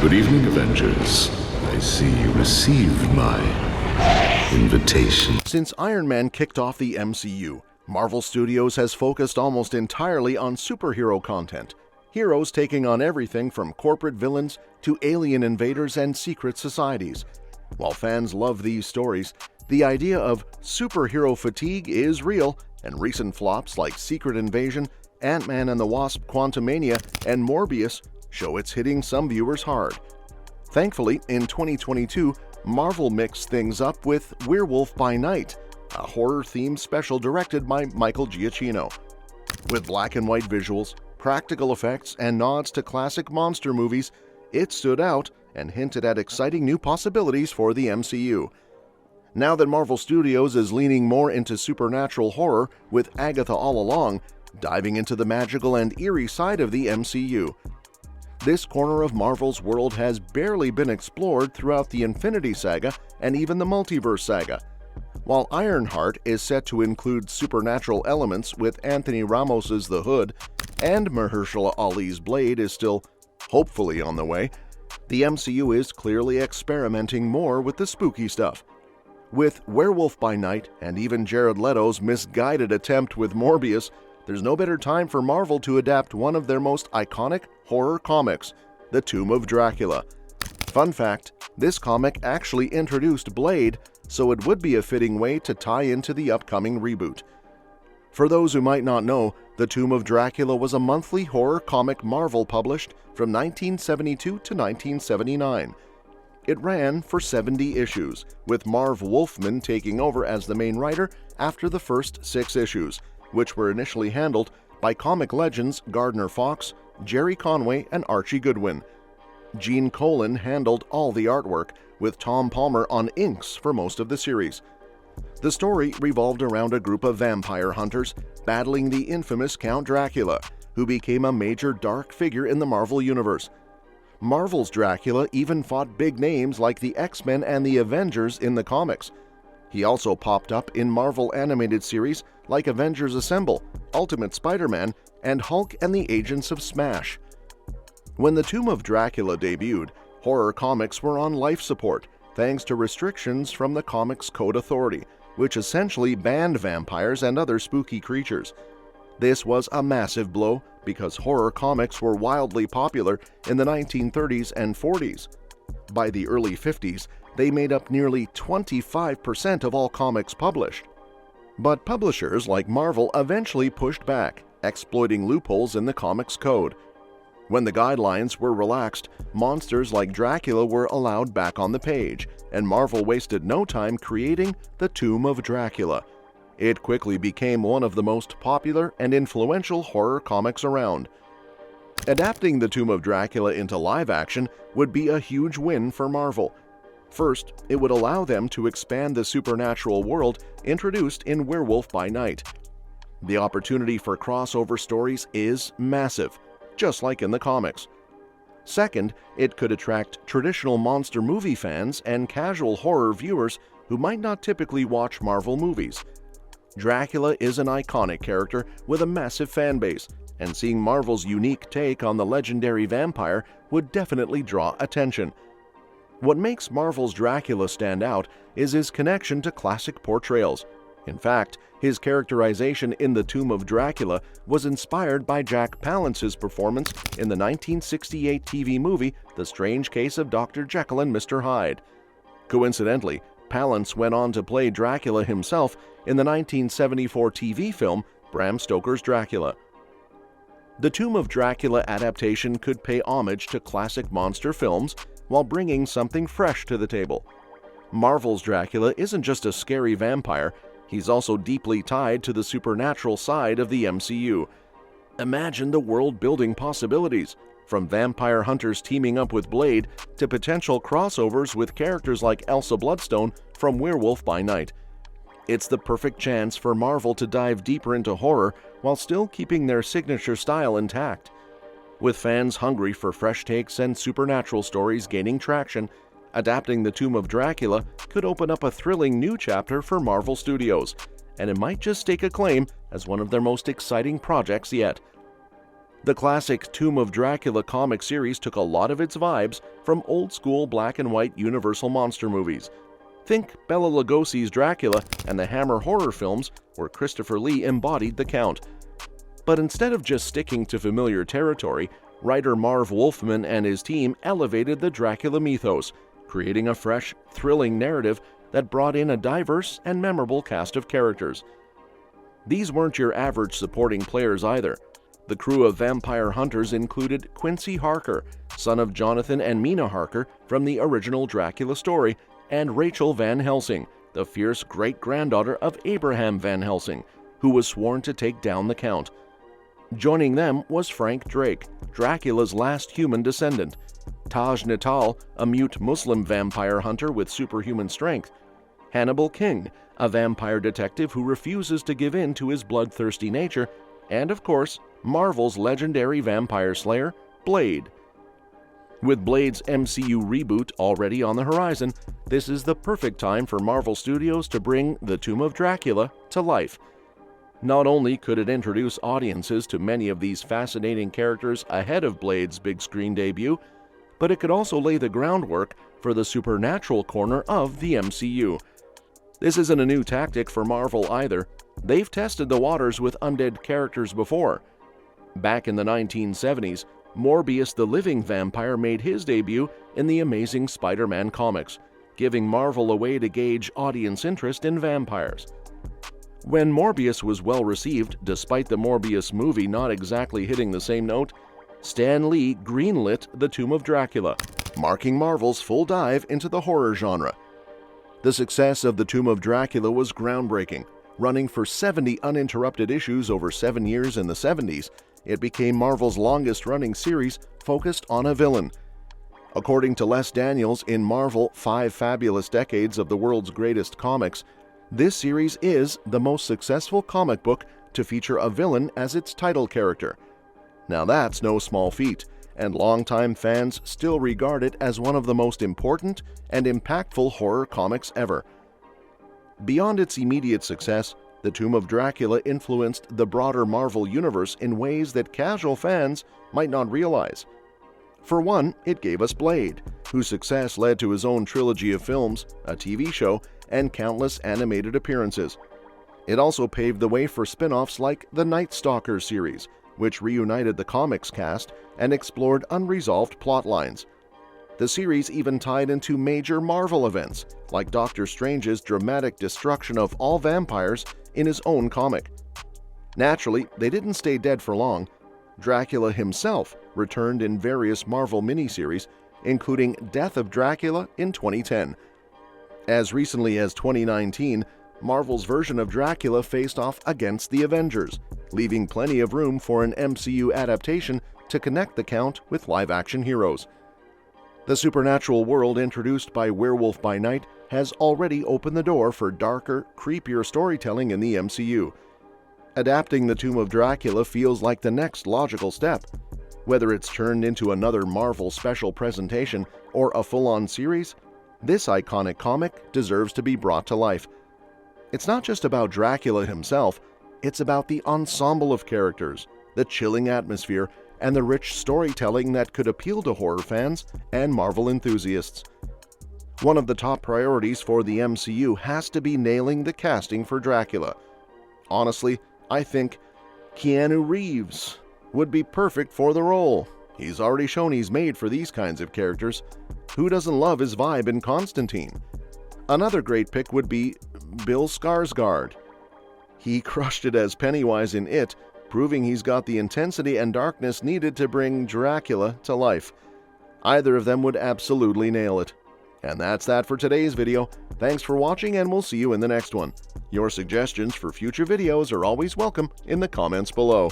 Good evening, Avengers. I see you received my invitation. Since Iron Man kicked off the MCU, Marvel Studios has focused almost entirely on superhero content. Heroes taking on everything from corporate villains to alien invaders and secret societies. While fans love these stories, the idea of superhero fatigue is real, and recent flops like Secret Invasion, Ant-Man and the Wasp: Quantumania, and Morbius show it's hitting some viewers hard. Thankfully, in 2022, Marvel mixed things up with Werewolf by Night, a horror-themed special directed by Michael Giacchino. With black and white visuals, practical effects, and nods to classic monster movies, it stood out and hinted at exciting new possibilities for the MCU. Now that Marvel Studios is leaning more into supernatural horror with Agatha All Along, diving into the magical and eerie side of the MCU. This corner of Marvel's world has barely been explored throughout the Infinity Saga and even the Multiverse Saga. While Ironheart is set to include supernatural elements with Anthony Ramos's The Hood, and Mahershala Ali's Blade is still hopefully on the way, the MCU is clearly experimenting more with the spooky stuff. With Werewolf by Night and even Jared Leto's misguided attempt with Morbius, there's no better time for Marvel to adapt one of their most iconic horror comics, The Tomb of Dracula. Fun fact, this comic actually introduced Blade, so it would be a fitting way to tie into the upcoming reboot. For those who might not know, The Tomb of Dracula was a monthly horror comic Marvel published from 1972 to 1979. It ran for 70 issues, with Marv Wolfman taking over as the main writer after the first 6 issues, which were initially handled by comic legends Gardner Fox, Gerry Conway, and Archie Goodwin. Gene Colan handled all the artwork, with Tom Palmer on inks for most of the series. The story revolved around a group of vampire hunters battling the infamous Count Dracula, who became a major dark figure in the Marvel Universe. Marvel's Dracula even fought big names like the X-Men and the Avengers in the comics. He also popped up in Marvel animated series like Avengers Assemble, Ultimate Spider-Man, and Hulk and the Agents of Smash. When The Tomb of Dracula debuted, horror comics were on life support thanks to restrictions from the Comics Code Authority, which essentially banned vampires and other spooky creatures. This was a massive blow because horror comics were wildly popular in the 1930s and 40s. By the early 50s, they made up nearly 25% of all comics published. But publishers like Marvel eventually pushed back, exploiting loopholes in the comics code. When the guidelines were relaxed, monsters like Dracula were allowed back on the page, and Marvel wasted no time creating The Tomb of Dracula. It quickly became one of the most popular and influential horror comics around. Adapting The Tomb of Dracula into live action would be a huge win for Marvel. First, it would allow them to expand the supernatural world introduced in Werewolf by Night. The opportunity for crossover stories is massive, just like in the comics. Second, it could attract traditional monster movie fans and casual horror viewers who might not typically watch Marvel movies. Dracula is an iconic character with a massive fan base, and seeing Marvel's unique take on the legendary vampire would definitely draw attention. What makes Marvel's Dracula stand out is his connection to classic portrayals. In fact, his characterization in The Tomb of Dracula was inspired by Jack Palance's performance in the 1968 TV movie The Strange Case of Dr. Jekyll and Mr. Hyde. Coincidentally, Palance went on to play Dracula himself in the 1974 TV film Bram Stoker's Dracula. The Tomb of Dracula adaptation could pay homage to classic monster films while bringing something fresh to the table. Marvel's Dracula isn't just a scary vampire, he's also deeply tied to the supernatural side of the MCU. Imagine the world-building possibilities, from vampire hunters teaming up with Blade to potential crossovers with characters like Elsa Bloodstone from Werewolf by Night. It's the perfect chance for Marvel to dive deeper into horror while still keeping their signature style intact. With fans hungry for fresh takes and supernatural stories gaining traction, adapting The Tomb of Dracula could open up a thrilling new chapter for Marvel Studios, and it might just stake a claim as one of their most exciting projects yet. The classic Tomb of Dracula comic series took a lot of its vibes from old-school black and white Universal monster movies. Think Bela Lugosi's Dracula and the Hammer horror films where Christopher Lee embodied the Count. But instead of just sticking to familiar territory, writer Marv Wolfman and his team elevated the Dracula mythos, creating a fresh, thrilling narrative that brought in a diverse and memorable cast of characters. These weren't your average supporting players either. The crew of vampire hunters included Quincy Harker, son of Jonathan and Mina Harker from the original Dracula story, and Rachel Van Helsing, the fierce great-granddaughter of Abraham Van Helsing, who was sworn to take down the Count. Joining them was Frank Drake, Dracula's last human descendant, Taj Natal, a mute Muslim vampire hunter with superhuman strength, Hannibal King, a vampire detective who refuses to give in to his bloodthirsty nature, and of course, Marvel's legendary vampire slayer, Blade. With Blade's MCU reboot already on the horizon, this is the perfect time for Marvel Studios to bring The Tomb of Dracula to life. Not only could it introduce audiences to many of these fascinating characters ahead of Blade's big screen debut, but it could also lay the groundwork for the supernatural corner of the MCU. This isn't a new tactic for Marvel either. They've tested the waters with undead characters before. Back in the 1970s, Morbius the Living Vampire made his debut in the Amazing Spider-Man comics, giving Marvel a way to gauge audience interest in vampires. When Morbius was well received, despite the Morbius movie not exactly hitting the same note, Stan Lee greenlit The Tomb of Dracula, marking Marvel's full dive into the horror genre. The success of The Tomb of Dracula was groundbreaking. Running for 70 uninterrupted issues over 7 years in the 70s, it became Marvel's longest-running series focused on a villain. According to Les Daniels in Marvel 5 Fabulous Decades of the World's Greatest Comics, this series is the most successful comic book to feature a villain as its title character. Now that's no small feat, and longtime fans still regard it as one of the most important and impactful horror comics ever. Beyond its immediate success, The Tomb of Dracula influenced the broader Marvel universe in ways that casual fans might not realize. For one, it gave us Blade, whose success led to his own trilogy of films, a TV show, and countless animated appearances. It also paved the way for spin-offs like the Night Stalker series, which reunited the comics cast and explored unresolved plot lines. The series even tied into major Marvel events, like Doctor Strange's dramatic destruction of all vampires in his own comic. Naturally, they didn't stay dead for long. Dracula himself returned in various Marvel miniseries, including Death of Dracula in 2010. As recently as 2019, Marvel's version of Dracula faced off against the Avengers, leaving plenty of room for an MCU adaptation to connect the Count with live-action heroes. The supernatural world introduced by Werewolf by Night has already opened the door for darker, creepier storytelling in the MCU. Adapting The Tomb of Dracula feels like the next logical step. Whether it's turned into another Marvel special presentation or a full-on series, this iconic comic deserves to be brought to life. It's not just about Dracula himself, it's about the ensemble of characters, the chilling atmosphere, and the rich storytelling that could appeal to horror fans and Marvel enthusiasts. One of the top priorities for the MCU has to be nailing the casting for Dracula. Honestly, I think Keanu Reeves would be perfect for the role. He's already shown he's made for these kinds of characters. Who doesn't love his vibe in Constantine? Another great pick would be Bill Skarsgård. He crushed it as Pennywise in It, proving he's got the intensity and darkness needed to bring Dracula to life. Either of them would absolutely nail it. And that's that for today's video. Thanks for watching, and we'll see you in the next one. Your suggestions for future videos are always welcome in the comments below.